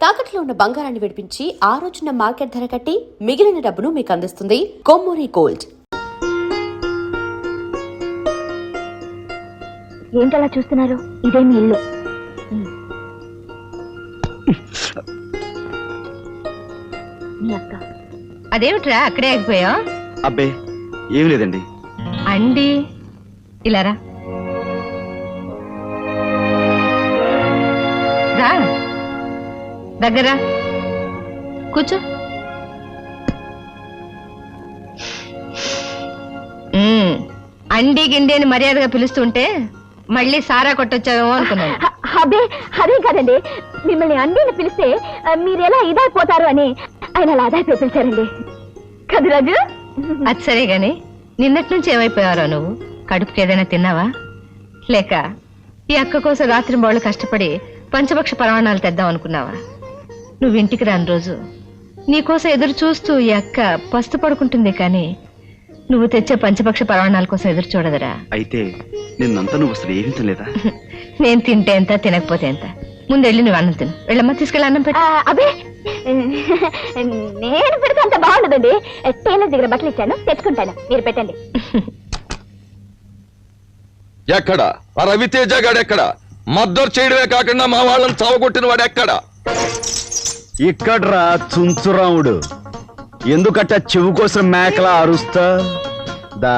తాకట్లో ఉన్న బంగారాన్ని విడిపించి ఆ రోజున మార్కెట్ ధర కట్టి మిగిలిన డబ్బును మీకు అందిస్తుంది కొమ్మూరి గోల్డ్. ఏంటలా చూస్తున్నారు? ఇదే మీ ఇల్లు. మీ అక్క. అదేమిట్రా అక్కడే ఆగిపోయా? అబ్బే ఏం లేదండి. అండి ఇలారా రా, దగ్గర కూర్చో. అండి గిండి అని మర్యాదగా పిలుస్తుంటే మళ్ళీ సారా కొట్టొచ్చావేమో అనుకున్నాను. అదే అదే కదండి, మిమ్మల్ని అండిని పిలిస్తే మీరెలా ఇదైపోతారు అని ఆయన అలా అదైపోయి పిలిచారండి కదా రాజు. అది సరే గాని నిన్నటి నుంచి ఏమైపోయారో నువ్వు? కడుపుకి ఏదైనా తిన్నావా? లేక ఈ అక్క కోసం రాత్రి బౌళ్ళు కష్టపడి పంచపక్ష పరమాణాలు తెద్దాం అనుకున్నావా? నువ్వు ఇంటికి రాని రోజు నీకోసం ఎదురు చూస్తూ ఈ అక్క పస్తు పడుకుంటుంది, కానీ నువ్వు తెచ్చే పంచపక్ష పరమాణాల కోసం ఎదురు చూడదురా. అయితే నిన్నంతా నువ్వు అసలు ఏమీ తినలేదా? నేను తింటే ఎంత, తినకపోతే ఎంత. ముందెళ్ళి నువ్వు అన్నం తిను. వెళ్ళమ్మా, తీసుకెళ్ళి అన్నం పెట్టు. అదే నేను పెడితే అంత బాగుండదండి. టైలర్ దగ్గర బట్టలు ఇచ్చాను, తెచ్చుకుంటాను, మీరు పెట్టండి. ఎక్కడ ఆ రవితేజ గాడు? ఎక్కడ మద్దరు చేయడమే కాకుండా మా వాళ్ళని చావగొట్టిన వాడు ఎక్కడ? ఇక్కడ్రా చుంచురాముడు. ఎందుకట్ట చెవు కోసం మేకలా అరుస్తా? దా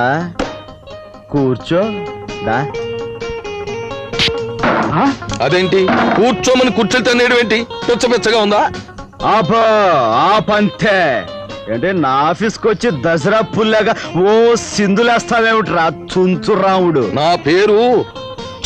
కూర్చో దా. అదేంటి కూర్చోమని కూర్చొని తినేయడం ఏంటి? పిచ్చపిచ్చగా ఉందా? ఆపా ఆపంతే. అంటే నా ఆఫీస్కి వచ్చి దసరా పుల్లాగా ఓ సింధులేస్తావేమిట్రా చుంచురాముడు? నా పేరు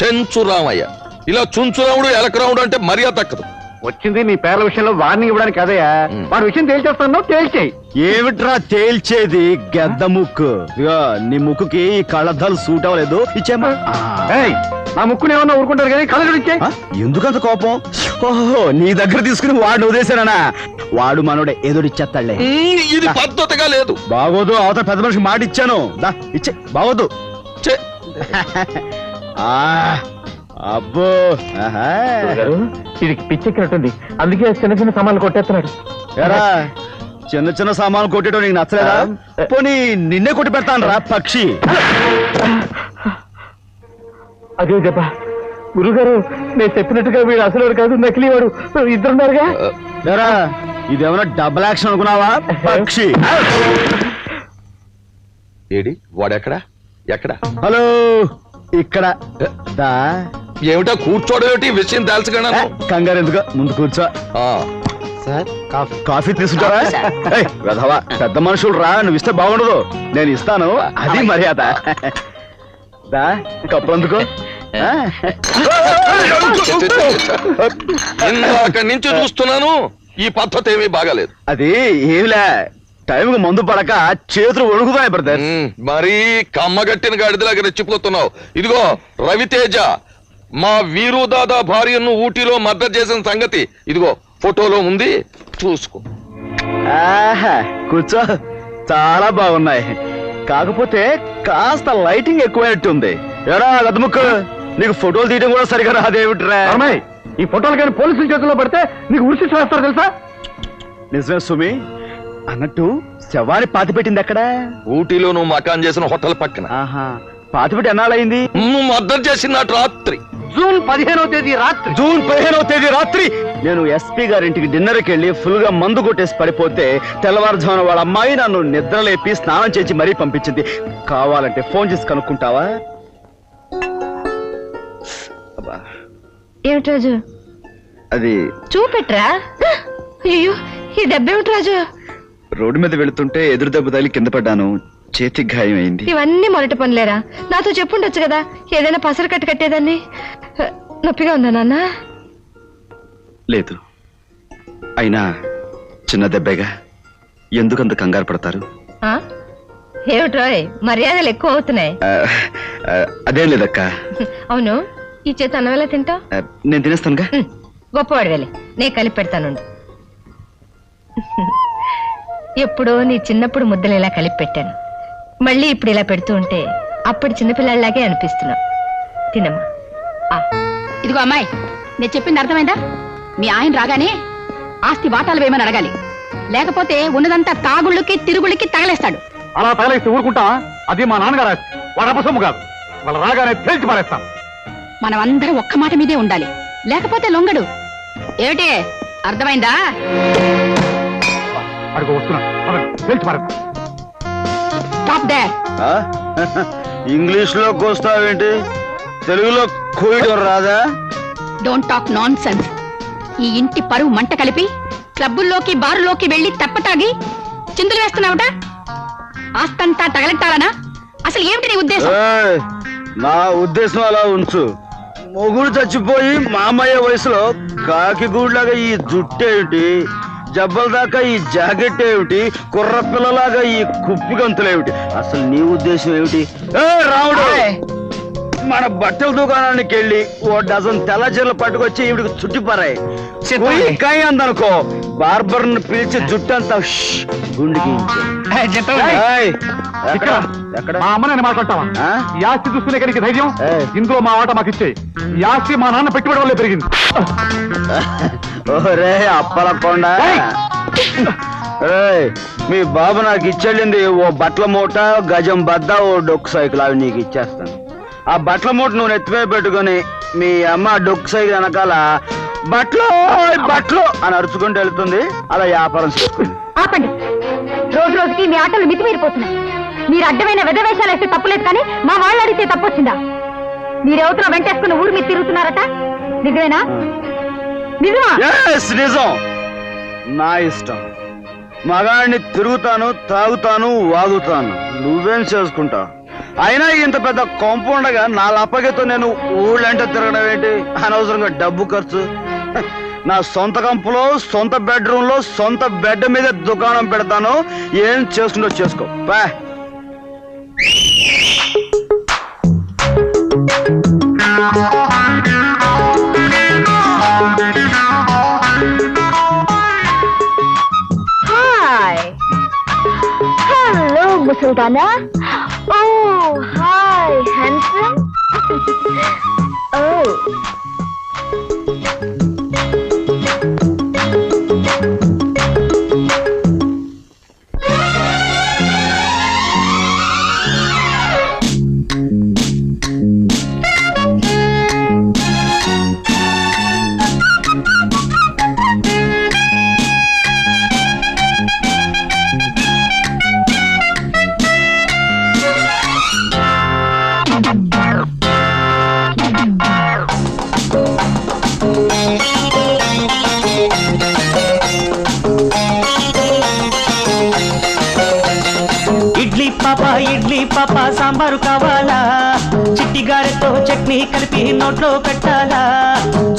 చెంచురామయ్య. ఇలా చుంచురాముడు ఎలకరాముడు అంటే మర్యాద తక్కదు. వచ్చింది నీ పేర్ల విషయంలో వార్నింగ్ ఇవ్వడానికి కదయా. వాడి విషయం తేల్చేస్తాను, తేల్చేయి. ఏమిట్రా తేల్చేది? గెద్ద ముక్కు. ఇగో నీ ముక్కుకి ఈ కళ్ళద్దాలు సూట్ అవ్వలేదు, ఇచ్చేమా. నా ముక్కుని ఏమన్నా ఊరుకుంటారు కానీ కళ్ళ ఇచ్చే. ఎందుకంత కోపం? ఓహో, నీ దగ్గర తీసుకుని వాడిని వదిలేశానా? వాడు మనోడే ఎదురిచ్చేస్తాడులే. ఇది పద్ధతిగా లేదు. బాగోదు, అవతల పెద్ద మనిషికి మాట ఇచ్చాను. దా ఇచ్చే. బాగోదు. అబ్బో ఇది పిచ్చెక్కినట్టుంది, అందుకే చిన్న చిన్న సామాన్లు కొట్టేస్తున్నాడు. ఎరా చిన్న చిన్న సామాన్లు కొట్టేయడం నీకు నచ్చలేదా? పోనీ నిన్నే కొట్టి పెడతాను రా పక్షి. అదే దెబ్బ. గురుగారు, నేను చెప్పినట్టుగా వీడు అసలు కాదు, నకిలీ వాడు. ఇద్దరున్నారుగా. ఎరా ఇదేమన్నా డబుల్ యాక్షన్ అనుకున్నావా పక్షి? ఏడి వాడెక్కడ? ఎక్కడ? హలో, ఇక్కడ దా. ఏమిటో కూర్చోవడం ఏమిటి? విషయం తెలుసుకున్నా. కంగారు ఎందుకు, ముందు కూర్చో. సార్ కాఫీ తీసుకుంటారా? వెధవా, పెద్ద మనుషులు రా, నువ్వు ఇస్తే బాగుండదు. నేను ఇస్తాను, అది మర్యాద. దా కప్పు అందుకో. ఇందాక నుంచి చూస్తున్నాను, ఈ పద్ధతి ఏమీ బాగాలేదు. అది ఏమిలే, టైంకి మందు పడక చేతులు వణుకుతాయి బ్రదర్. మరీ కమ్మగట్టిన గాడిదలాగా రెచ్చిపోతున్నావు. ఇదిగో రవితేజ మా వీరుదాదా భార్యను ఊటీలో మర్డర్ చేసిన సంగతి ఇదిగో ఫోటోలో ఉంది, చూసుకో. ఆహా, కూర్చో. చాలా బాగున్నాయి, కాకపోతే కాస్త లైటింగ్ ఎక్కువైనట్టుంది. ఎరా గదముక్కు, నీకు ఫోటోలు తీయడం కూడా సరిగా రాదేమిట్రా? ఈ ఫోటోలు కానీ పోలీసుల చేతుల్లో పడితే నీకు ఉరిసి చేస్తారు తెలుసా? నిజమే సుమి. అన్నట్టు శవాన్ని పాతి పెట్టింది ఎక్కడ? ఊటీలో నువ్వు మకాన్ చేసిన హోటల్ పక్కన. ఆహా, పాతిపెట్టి ఎన్నాళ్ళయింది? నువ్వు మర్డర్ చేసిన రాత్రి జూన్ 15వ తేదీ రాత్రి. జూన్ 15వ తేదీ రాత్రి నేను ఎస్పీ గారింటికి డిన్నర్కి వెళ్ళి ఫుల్ గా మందు కొట్టేసి పడిపోతే తెల్లవారుజామున వాళ్ళ అమ్మాయి నన్ను నిద్రలేపి స్నానం చేసి మరీ పంపించింది. కావాలంటే ఫోన్ చేసి కనుక్కుంటావా? ఏమిటి రాజు? అది చూపెట్రా. అయ్యో, ఈ దెబ్బేమిటి రాజు? రోడ్డు మీద వెళుతుంటే ఎదురు దెబ్బ తగిలి కింద పడ్డాను, చేతికి గాయం అయింది. ఇవన్నీ మొదటి పనులేరా? నాతో చెప్పుండొచ్చు కదా, ఏదైనా పసరు కట్టు కట్టేదాన్ని. నొప్పిగా ఉందా నాన్న? లేదు, అయినా చిన్న దెబ్బేగా, ఎందుకంత కంగారు పడతారు? ఏమిట్రోయ్, మర్యాదలు ఎక్కువ అవుతున్నాయి. అదేం లేదక్క. అవును, ఈ చేత అన్నం ఎలా తింటావు? నేను తినేస్తానుగా. గొప్పవాడు వెళ్ళి, నేను కలిపి పెడతాను. ఎప్పుడో నీ చిన్నప్పుడు ముద్దలు ఇలా కలిపి పెట్టాను, మళ్ళీ ఇప్పుడు ఇలా పెడుతూ ఉంటే అప్పుడు చిన్నపిల్లలాగే అనిపిస్తున్నావు. తినమ్మా. ఇదిగో అమ్మాయి, నేను చెప్పింది అర్థమైందా? మీ ఆయన రాగానే ఆస్తి వాటాలు వేయమని అడగాలి, లేకపోతే ఉన్నదంతా తాగుళ్ళకి తిరుగుళ్ళకి తగలేస్తాడు. అలా తగలేస్తే ఊరుకుంటా? అది మా నాన్నగారు వాడు అపసొమ్ము కాదు. వాళ్ళ రాగానే తేల్చి పారేస్తాం. మనం అందరం ఒక్క మాట మీదే ఉండాలి, లేకపోతే లొంగడు. ఏమిటి అర్థమైందా? అడుగు వస్తున్నా, తేల్చి పారేస్తాం. Stop there. ఇంగ్లీష్ లో కోస్తావేంటి? తెలుగులో కోయడం రాదా? Don't talk non sense. ఈ ఇంటి పరువు మంట కలిపి క్లబ్బుల్లోకి బారులోకి వెళ్లి తెప్పతాగి చిందులు వేస్తున్నావుట. ఆస్తంతా తగలెట్టాలనా? అసలు ఏమిటి నీ ఉద్దేశం? ఏయ్, నా ఉద్దేశం అలా ఉంచు. మొగుడు చచ్చిపోయి మామయ్య వయసులో కాకి గూడ్లాగా ఈ జుట్టేమిటి, జబ్బల దాకా ఈ జాకెట్ ఏమిటి, కుర్ర పిల్లలాగా ఈ కుప్పి గంతులేమిటి? అసలు నీ ఉద్దేశం ఏమిటి? ఏ రాముడు, మన బట్టల దుకాణానికి వెళ్ళి ఓ డజన్ తెల్ల చీరలు పట్టుకొచ్చి ఈవిడికి చుట్టిపారాయి. కాయ అందనుకో, బార్బర్ ను పిలిచి జుట్టంతా గుండికి మా అమ్మ నేను మాట్లాడతావా? ఈ ఆస్తి చూసుకునే కడికి ధైర్యం ఇందులో మా ఆట మాకు ఇచ్చే. ఈ ఆస్తి మా నాన్న పెట్టుబడి వల్లే పెరిగింది. ఓరే అప్పలకొండ, మీ బాబు నాకు ఇచ్చెళ్ళింది ఓ బట్టల మూట, గజం బద్ద, ఓ డొక్కు సైకిల్. అవి నీకు ఇచ్చేస్తాను. ఆ బట్టల మూట నువ్వు నెత్తిమే పెట్టుకుని మీ అమ్మ డొక్కు సైకిల్ వెనకాల బట్టలు బట్టలు అని అరుచుకుంటూ వెళ్తుంది. అలా వ్యాపారం చేసుకుంది. ఆపండి, రోజు రోజుకి మీ ఆటలు మితిమీరిపోతున్నాయి. మీరు అడ్డమైన వెధవేషాలు వేస్తే తప్పులేదు, కానీ మా వాళ్ళు అడిగితే తప్పొచ్చిందా? మీరెవరితో వెంటేసుకుని ఊరు మీరు తిరుగుతున్నారట, నిజమేనా? నిజమా? నిజం. నా ఇష్టం. మగాడిని తిరుగుతాను, తాగుతాను, వాగుతాను. నువ్వేం చేసుకుంటావు? అయినా ఇంత పెద్ద కాంపౌండ్గా నా లప్పగితో నేను ఊళ్ళంటే తిరగడం ఏంటి? అనవసరంగా డబ్బు ఖర్చు. నా సొంత కంపులో, సొంత బెడ్రూమ్ లో, సొంత బెడ్ మీద దుకాణం పెడతాను. ఏం చేసుకుంటో చేసుకో. బా. హాయ్, హలో ముసల్దానా. ఓ హాయ్ హ్యాండ్సమ్. ఓ ఇడ్లీ పాప సాంబారు కావాలా? చిట్టి గారెతో చట్నీ కలిపి నోట్లో పెట్టాలా?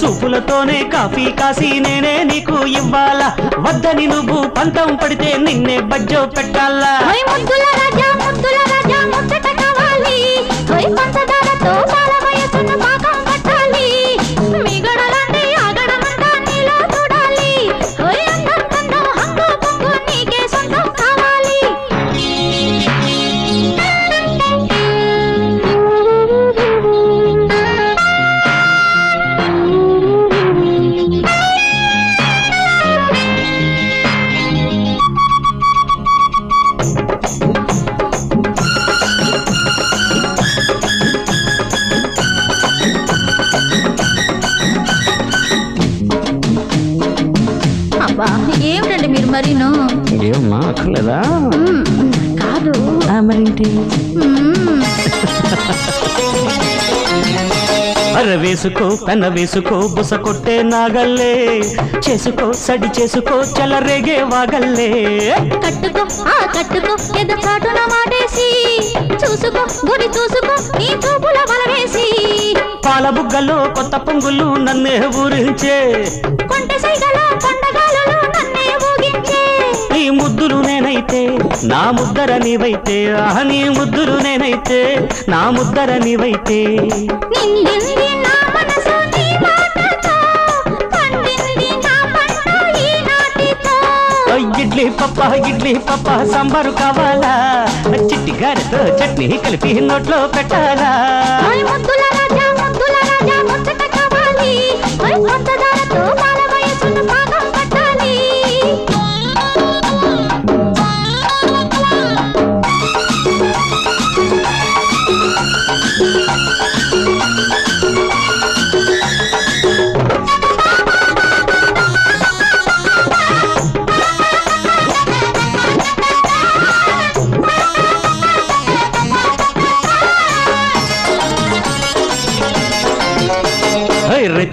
చూపులతోనే కాఫీ కాసి నేనే నీకు ఇవ్వాలా? వద్దని నువ్వు పంతం పడితే నిన్నే బజ్జో పెట్టాలా? ముద్దుల రాజా ముద్దుల రాజా ముచ్చట కావాలి. పంచదారతో బాల వయసును పాకం పట్టాలి. మిగడలంటే ఆగడమంతా నీలో చూడాలి. అందం కందం హంగు పొంగు నీకే సొంతం కావాలి. అబ్బా ఏమిటండి మీరు మరీను? ఏమమ్మా అక్కర్లేదా? కాదు మరేంటి? అర వేసుకో, పెన వేసుకో, బుస కొట్టే నాగల్లే, చేసుకో సడి చేసుకో, చలరేగే వాగల్లే. కట్టుకో ఆ కట్టుకో, ఎద చాటున మాటేసి చూసుకో, గుడి చూసుకో, నీ చూపుల వలవేసి. పాల బుగ్గలో కొత్త పొంగులు నన్నే ఊరించే, కొంటె సైగలో కొండగాలలో నన్నే ఊగించే. నీ ముద్దులు నేనైతే నా ముద్దర నీవైతే, నీ ముద్దులు నేనైతే నా ముద్దర నీవైతే. నిండింది నా మనసు నీ మాటతో, పండింది నా పంట ఈ నాటితో. ఇడ్లీ పప్ప సాంబారు కావాలా? చిట్టి గారెతో చట్నీ కలిపి నోట్లో పెట్టాలా? ముద్దుల రాజా ముద్దుల రాజా ముచ్చట కావాలి. పంచదారతో బాల వయసును పాకం పట్టాలి.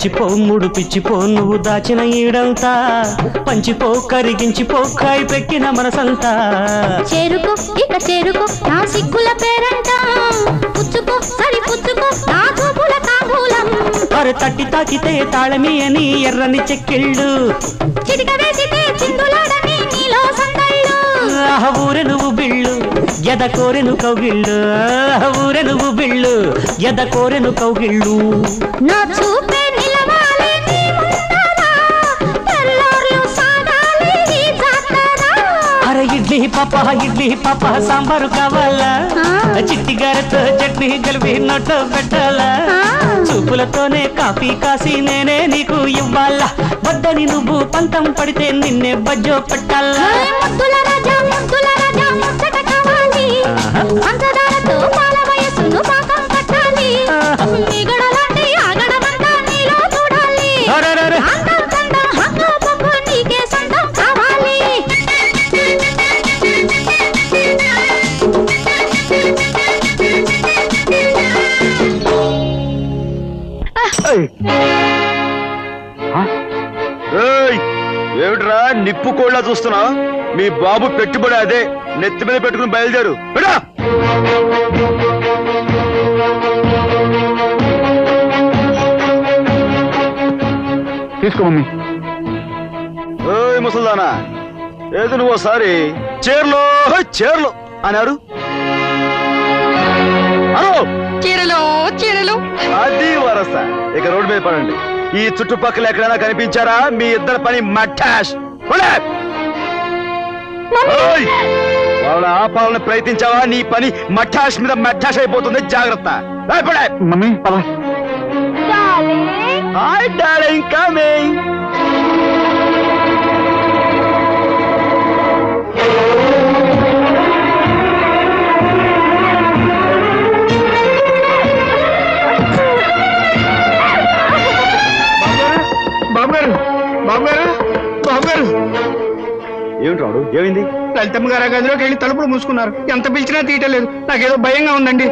రెచ్చిపో మూడు పిచ్చిపో నువ్వు దాచిన ఈడంతా పంచిపో కరిగించిపో కాయి పెక్కిన మనసంతా చేరుకో ఇక చేరుకో నా సిగ్గుల పేరంట పుచ్చుకో సరి పుచ్చుకో నా చూపుల తాంబూలం అరే తట్టి తాకితే తాళమి అని ఎర్రని చెక్కిళ్ళు చిటిక వేసితే చిందులాడని నీలో సందళ్ళు ఊరె నువ్వు బిళ్ళు ఎద కోరెను కౌగిళ్ళు ఊరె నువ్వు బిళ్ళు ఎద కోరెను కౌగిళ్ళు నా చూపే నిలవాలి నీ ముందర తెల్లార్లు సాగాలి ఈ జాతర అరే ఇడ్లీ పాప సాంబారు కావాలా చిట్టి గారెతో చట్నీ కలిపి నోట్లో పెట్టాలా చూపులతోనే కాఫీ కాసి నేనే నీకు ఇవ్వాలా వద్దని నువ్వు పంతం పడితే నిన్నే బజ్జో పెట్టాలా ముద్దుల రాజా ముచ్చట కావాలి పంచదారతో పాల వయసును పాకం కట్టాలి మిగడలాంటి ఆగడమంతా నీలో చూడాలి అరెరెరె. అందం చందం హక్కు పప్పు నీకే సొంతం కావాలి ఏమిట్రా నిప్పు కోళ్ళ చూస్తున్నా మీ బాబు పెట్టుబడి అదే నెత్తి మీద పెట్టుకుని బయలుదేరు బిడా తీసుకో మమ్మీ. ఓయ్ ముసల్దానా ఏదో నువ్వు ఒకసారి చీరలో అన్నారు చీరలు అది వరస ఇక రోడ్డు మీద పడండి ఈ చుట్టుపక్కల ఎక్కడైనా కనిపించారా మీ ఇద్దరు పని మఠాష్ వాళ్ళ ఆపాలని ప్రయత్నించావా నీ పని మఠాష్ మీద మఠాష్ అయిపోతుంది జాగ్రత్త మమ్మీ పద. హాయ్ డార్లింగ్ కమింగ్ బాబు గారు ఏమిటి రాడు ఏమైంది లలితమ్మ గారు గదిలోకి వెళ్ళి తలుపులు మూసుకున్నారు. ఎంత పిలిచినా తీయటలేదు. నాకేదో భయంగా ఉందండి.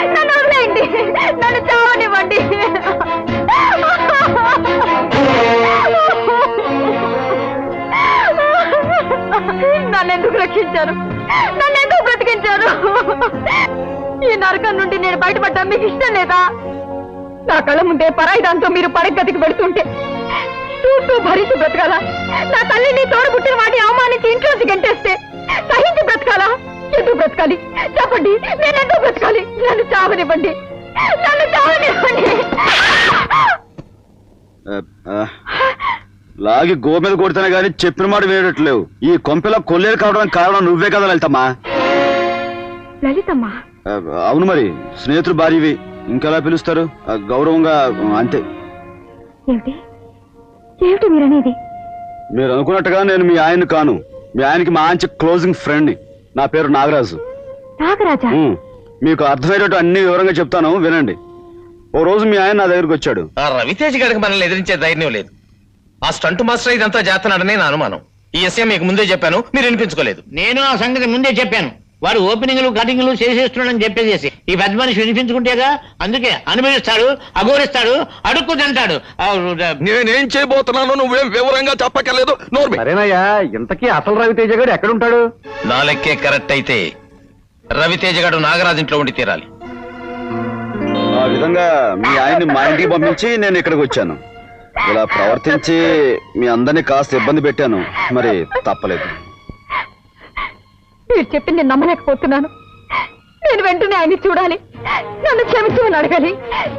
నన్ను వదిలేయండి నన్ను చావనివ్వండి నన్నెందుకు రక్షించారు నన్నెందుకు బ్రతికించారు ఈ నరకం నుండి నేను బయటపడ్డా మీకు ఇష్టం లేదా నా కళ్ళ ముందే పరాయి దాంతో మీరు పడగతికి పెడుతుంటే చూస్తూ భరించి బ్రతకాలా నా తల్లిని తోడబుట్టిన వాడిని అవమానించి ఇంట్లోంచి గంటేస్తే సహించి బ్రతకాలా ఎందుకు బ్రతకాలి చెప్పండి నేను ఎందుకు బ్రతకాలి నన్ను చావనివ్వండి నన్ను చావనివ్వండి లాగి గో మీద కొడితేనే గానీ చెప్పిన మాట వినేటట్లేవు ఈ కొంపెలా కొల్లేరు కావడానికి కారణం నువ్వే కదా లలితమ్మా లలితమ్మా అవును మరి స్నేహితుడు భార్యవి ఇంకెలా పిలుస్తారు గౌరవంగా అంతే ఏమిటి ఏమిటి మీరనేది మీరు అనుకున్నట్టుగా నేను మీ ఆయన్ని కాను మీ ఆయనకి మంచి క్లోజింగ్ ఫ్రెండ్ నా పేరు నాగరాజు నాగరాజా మీకు అర్థమయ్యేటట్టు అన్ని వివరంగా చెప్తాను వినండి ఓ రోజు మీ ఆయన నా దగ్గరకు వచ్చాడు ఆ రవితేజ్ గారికి మనల్ని ఎదిరించే ధైర్యం లేదు ఆ స్టంట్ మాస్టర్ ఇదంతా చేస్తున్నాడని నా అనుమానం ఈ విషయం మీకు ముందే చెప్పాను మీరు వినిపించుకోలేదు నేను ఆ సంగతి ముందే చెప్పాను వాడు ఓపెనింగ్లు కటింగ్లు చేసేస్తున్నాడని చెప్పేసి ఈ పెద్ద మనిషి వినిపించుకుంటేగా అందుకే అనుభవిస్తాడు అఘోరిస్తాడు అడుక్కు తింటాడు నేనేం చేయబోతున్నానో నువ్వేం వివరంగా చెప్పక్కర్లేదు నోర్మి సరేనయ్యా ఇంతకీ అసలు రవితేజ గారు ఎక్కడుంటాడు? నా లెక్కే కరెక్ట్ అయితే రవితేజ్ గారు నాగరాజ్ ఇంట్లో ఉండి తీరాలి ఆ విధంగా మీ ఆయన్ని మా ఇంటికి పంపించి నేను ఇక్కడికి వచ్చాను ఇలా ప్రవర్తించి మీ అందరినీ కాస్త ఇబ్బంది పెట్టాను మరి తప్పలేదు మీరు చెప్పింది నేను నమ్మలేకపోతున్నాను నేను వెంటనే ఆయన్ని చూడాలి నన్ను క్షమించమని అడగాలి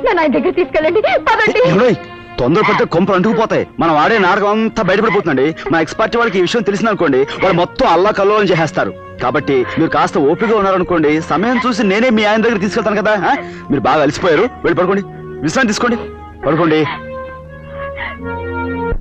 నన్ను ఆయన దగ్గర తీసుకెళ్ళండి పదండి ఏయ్, తొందరపడితే కొంపలు అంటుకుపోతాయి మనం ఆడే నాటకం అంతా బయటపడిపోతుందండి మా ఎక్స్పర్ట్ వాళ్ళకి ఈ విషయం తెలిసిందనుకోండి వాళ్ళు మొత్తం అల్లా కల్లోలం చేసేస్తారు కాబట్టి మీరు కాస్త ఓపికగా ఉన్నారనుకోండి సమయం చూసి నేనే మీ ఆయన దగ్గర తీసుకెళ్తాను కదా మీరు బాగా అలసిపోయారు వెళ్ళి పడుకోండి విశ్రాంతి తీసుకోండి పడుకోండి